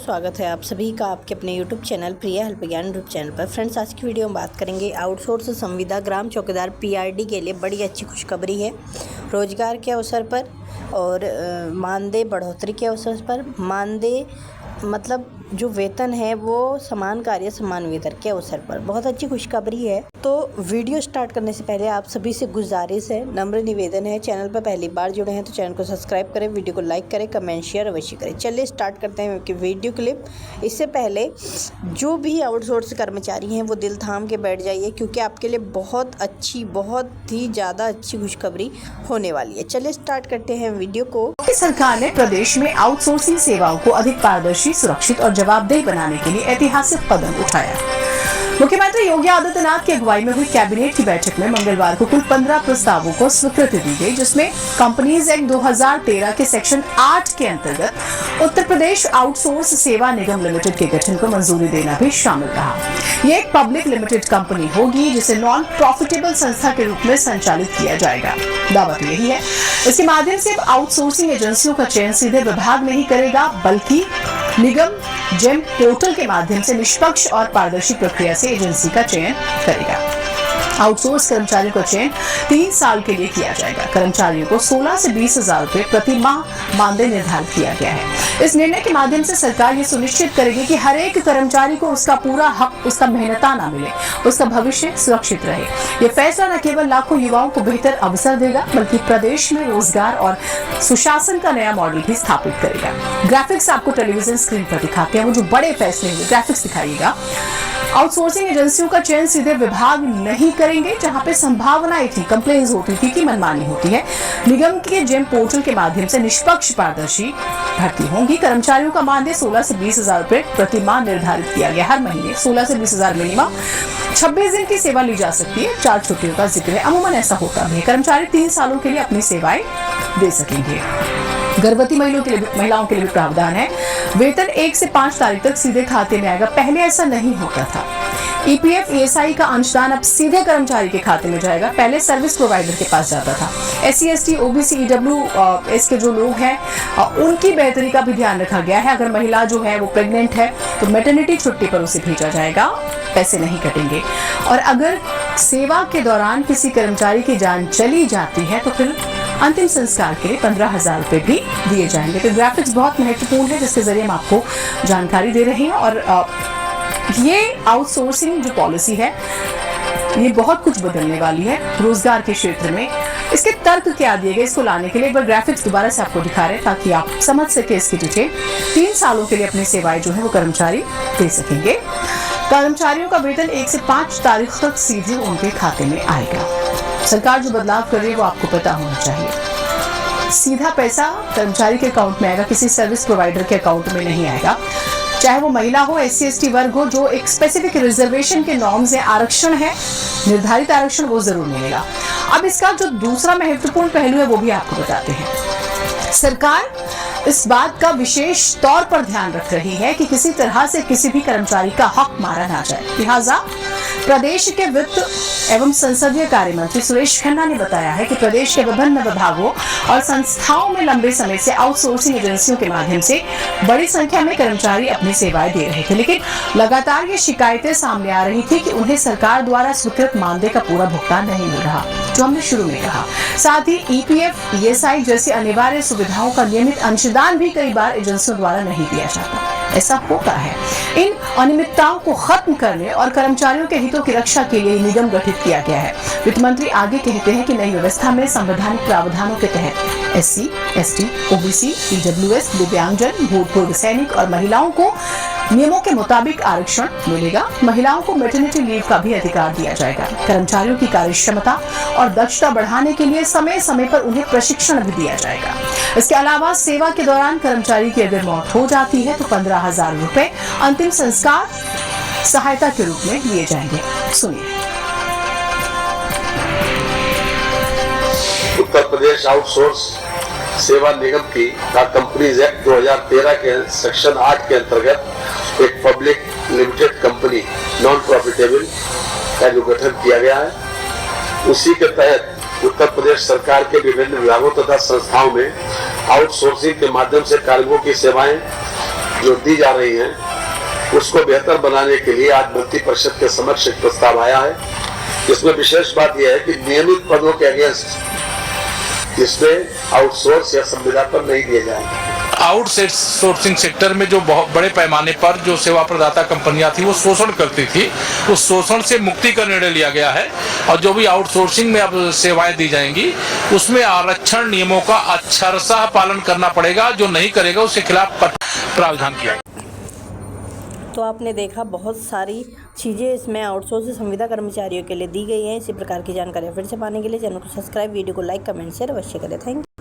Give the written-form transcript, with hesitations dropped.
स्वागत है आप सभी का आपके अपने YouTube चैनल प्रिया हेल्प ज्ञान यूट्यूब चैनल पर। फ्रेंड्स, आज की वीडियो में बात करेंगे आउटसोर्स संविदा ग्राम चौकीदार PRD के लिए बड़ी अच्छी खुशखबरी है। रोजगार के अवसर पर और मानदेय बढ़ोतरी के अवसर पर मानदेय मतलब जो वेतन है वो समान कार्य समान वेतन के अवसर पर बहुत अच्छी खुशखबरी है। तो वीडियो स्टार्ट करने से पहले आप सभी से गुजारिश है, नम्र निवेदन है, चैनल पर पहली बार जुड़े हैं तो चैनल को सब्सक्राइब करें, वीडियो को लाइक करें, कमेंट शेयर अवश्य करें। चलिए स्टार्ट करते हैं कि वीडियो क्लिप। इससे पहले जो भी आउटसोर्स कर्मचारी हैं वो दिल थाम के बैठ जाइए, क्योंकि आपके लिए बहुत ही ज़्यादा अच्छी खुशखबरी होने वाली है। चलिए स्टार्ट करते हैं वीडियो को। सरकार ने प्रदेश में आउटसोर्सिंग सेवाओं को अधिक पारदर्शी, सुरक्षित और जवाबदेह बनाने के लिए ऐतिहासिक कदम उठाया। मुख्यमंत्री योगी आदित्यनाथ की अगुवाई में हुई कैबिनेट की बैठक में मंगलवार को कुल 15 प्रस्तावों को स्वीकृति दी गई, जिसमें कंपनीज एक्ट 2013 के सेक्शन 8 के अंतर्गत उत्तर प्रदेश आउटसोर्स सेवा निगम लिमिटेड के गठन को मंजूरी देना भी शामिल रहा। ये एक पब्लिक लिमिटेड कंपनी होगी जिसे नॉन प्रॉफिटेबल संस्था के रूप में संचालित किया जाएगा। दावा तो यही है, इसके माध्यम से आउटसोर्सिंग एजेंसियों का चयन सीधे विभाग नहीं करेगा, बल्कि निगम जेम पोर्टल के माध्यम से निष्पक्ष और पारदर्शी प्रक्रिया से एजेंसी का चयन करेगा। आउटसोर्स कर्मचारियों का चयन 3 साल के लिए किया जाएगा। कर्मचारियों को 16 से 20 हजार रुपए प्रति माह मानदेय निर्धारित किया गया है। इस निर्णय के माध्यम से सरकार ये सुनिश्चित करेगी कि हर एक कर्मचारी को उसका पूरा हक, उसका मेहनताना मिले, उसका भविष्य सुरक्षित रहे। ये फैसला न केवल लाखों युवाओं को बेहतर अवसर देगा, बल्कि प्रदेश में रोजगार और सुशासन का नया मॉडल भी स्थापित करेगा। ग्राफिक्स आपको टेलीविजन स्क्रीन पर दिखाते हैं, वो जो बड़े फैसले हुए, ग्राफिक्स दिखाइएगा। आउटसोर्सिंग एजेंसियों का चयन सीधे विभाग नहीं करेंगे, जहां पे संभावनाएं थी, कंप्लेंट्स होती थी कि मनमानी होती है। निगम के जेम पोर्टल के माध्यम से निष्पक्ष पारदर्शी भर्ती होंगी। कर्मचारियों का मानदेय 16 से 20 हजार रुपए प्रति माह निर्धारित किया गया। हर महीने 16 से 20 हजार मिनिमम। 26 दिन की सेवा ली जा सकती है। 4 छुट्टियों का जिक्र है। अमूमन ऐसा होता है। कर्मचारी 3 सालों के लिए अपनी सेवाएं दे सकेंगे। गर्भवती महिलाओं के लिए भी प्रावधान है। वेतन 1 से 5 तारीख तक सीधे खाते में आएगा। पहले ऐसा नहीं होता था। EPF ESI का अंशदान अब सीधे कर्मचारी के खाते में जाएगा। पहले सर्विस प्रोवाइडर के पास जाता था। SC ST OBC EWS के जो लोग हैं उनकी बेहतरी का भी ध्यान रखा गया है। अगर महिला जो है वो प्रेग्नेंट है तो मैटरनिटी छुट्टी पर उसे भेजा जाएगा, पैसे नहीं कटेंगे। और अगर सेवा के दौरान किसी कर्मचारी की जान चली जाती है तो फिर अंतिम संस्कार के लिए 15,000 रुपए भी दिए जाएंगे। तो ग्राफिक्स बहुत महत्वपूर्ण है, जिसके जरिए हम आपको जानकारी दे रहे हैं। और ये आउटसोर्सिंग जो पॉलिसी है ये बहुत कुछ बदलने वाली है रोजगार के क्षेत्र में। इसके तर्क क्या दिए गए, इसको लाने के लिए एक बार ग्राफिक्स दोबारा से आपको दिखा रहे हैं ताकि आप समझ सके इसकी डिटेल। 3 सालों के लिए अपनी सेवाएं जो है वो कर्मचारी दे सकेंगे। कर्मचारियों का वेतन 1 से 5 तारीख तक सीधे उनके खाते में आएगा। सरकार जो बदलाव कर रही है वो आपको पता होना चाहिए। सीधा पैसा कर्मचारी के अकाउंट में आएगा, किसी सर्विस प्रोवाइडर के अकाउंट में नहीं आएगा। चाहे वो महिला हो, SC ST वर्ग हो, जो एक स्पेसिफिक रिजर्वेशन के नॉर्म्स है, आरक्षण है, निर्धारित आरक्षण, वो जरूर मिलेगा। अब इसका जो दूसरा महत्वपूर्ण पहलू है वो भी आपको बताते हैं। सरकार इस बात का विशेष तौर पर ध्यान रख रही है कि किसी तरह से किसी भी कर्मचारी का हक मारा ना जाए। लिहाजा प्रदेश के वित्त एवं संसदीय कार्य मंत्री सुरेश खन्ना ने बताया है कि प्रदेश के विभिन्न विभागों और संस्थाओं में लंबे समय से आउटसोर्सिंग एजेंसियों के माध्यम से बड़ी संख्या में कर्मचारी अपनी सेवाएं दे रहे थे, लेकिन लगातार ये शिकायतें सामने आ रही थी कि उन्हें सरकार द्वारा स्वीकृत मानदेय का पूरा भुगतान नहीं मिल रहा, जो हमने शुरू में कहा। साथ ही EPF ESI जैसी अनिवार्य सुविधाओं का नियमित अंशदान भी कई बार एजेंसियों द्वारा नहीं दिया जाता। ऐसा होता है। इन अनियमितताओं को खत्म करने और कर्मचारियों के हितों की रक्षा के लिए निगम गठित किया गया है। वित्त मंत्री आगे कहते हैं कि नई व्यवस्था में संवैधानिक प्रावधानों के तहत SC ST OBC EWS, दिव्यांगजन, भूतपूर्व सैनिक और महिलाओं को नियमों के मुताबिक आरक्षण मिलेगा। महिलाओं को मैटरनिटी लीव का भी अधिकार दिया जाएगा। कर्मचारियों की कार्यक्षमता और दक्षता बढ़ाने के लिए समय समय पर उन्हें प्रशिक्षण भी दिया जाएगा। इसके अलावा सेवा के दौरान कर्मचारी की अगर मौत हो जाती है तो 15,000 रुपए अंतिम संस्कार सहायता के रूप में दिए जाएंगे। सुनिए। उत्तर प्रदेश आउटसोर्स सेवा निगम की कंपनीज एक्ट 2013 के सेक्शन 8 के अंतर्गत एक public limited company non profitable का जो गठन किया गया है, उसी के तहत उत्तर प्रदेश सरकार के विभिन्न विभागों तथा संस्थाओं में आउटसोर्सिंग के माध्यम से कार्मिकों की सेवाएं जो दी जा रही हैं उसको बेहतर बनाने के लिए आज मंत्री परिषद के समक्ष एक प्रस्ताव आया है। इसमें विशेष बात यह है कि नियमित पदों के अगेंस्ट इसमें आउटसोर्स या संविदा पर नहीं दिए जाएंगे। आउटसोर्सिंग सेक्टर में जो बहुत बड़े पैमाने पर जो सेवा प्रदाता कंपनियां थी वो शोषण करती थी, उस शोषण से मुक्ति का निर्णय लिया गया है और जो भी आउटसोर्सिंग में अब सेवाएं दी जाएंगी उसमें आरक्षण नियमों का अक्षरशः पालन करना पड़ेगा। जो नहीं करेगा उसके खिलाफ प्रावधान किया। तो आपने देखा बहुत सारी चीज़ें इसमें आउटसोर्स संविदा कर्मचारियों के लिए दी गई हैं। इसी प्रकार की जानकारी फिर से पाने के लिए चैनल को सब्सक्राइब, वीडियो को लाइक, कमेंट, शेयर अवश्य करें। Thank you.